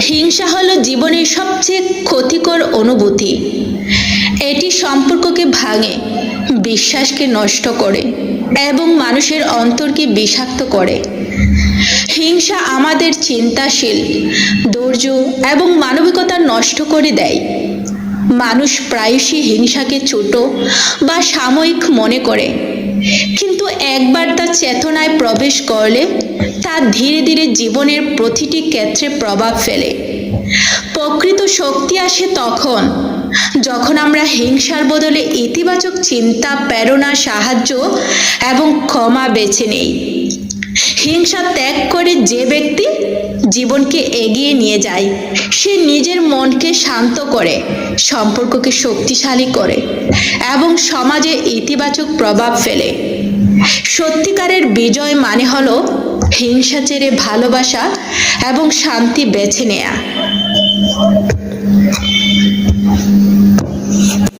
হিংসা হলো জীবনের সবচেয়ে ক্ষতিকর অনুভূতি। এটি সম্পর্ককে ভাঙে, বিশ্বাসকে নষ্ট করে এবং মানুষের অন্তরকে বিষাক্ত করে। হিংসা আমাদের চিন্তাশীল, ধৈর্য এবং মানবিকতা নষ্ট করে দেয়। মানুষ প্রায়শই হিংসাকে ছোট বা সাময়িক মনে করে, কিন্তু একবার তা চেতনায় প্রবেশ করলে তা ধীরে ধীরে জীবনের প্রতিটি ক্ষেত্রে প্রভাব ফেলে। প্রকৃত শক্তি আসে তখন যখন আমরা হিংসার বদলে ইতিবাচক চিন্তা, প্রেরণা, সাহায্য এবং ক্ষমা বেছে নেই। হিংসা ত্যাগ করে যে ব্যক্তি জীবনকে এগিয়ে নিয়ে যায়, সে নিজের মনকে শান্ত করে, সম্পর্ককে শক্তিশালী করে এবং সমাজে ইতিবাচক প্রভাব ফেলে। সত্যিকারের বিজয় মানে হলো হিংসা ছেড়ে ভালোবাসা এবং শান্তি বেছে নেয়া।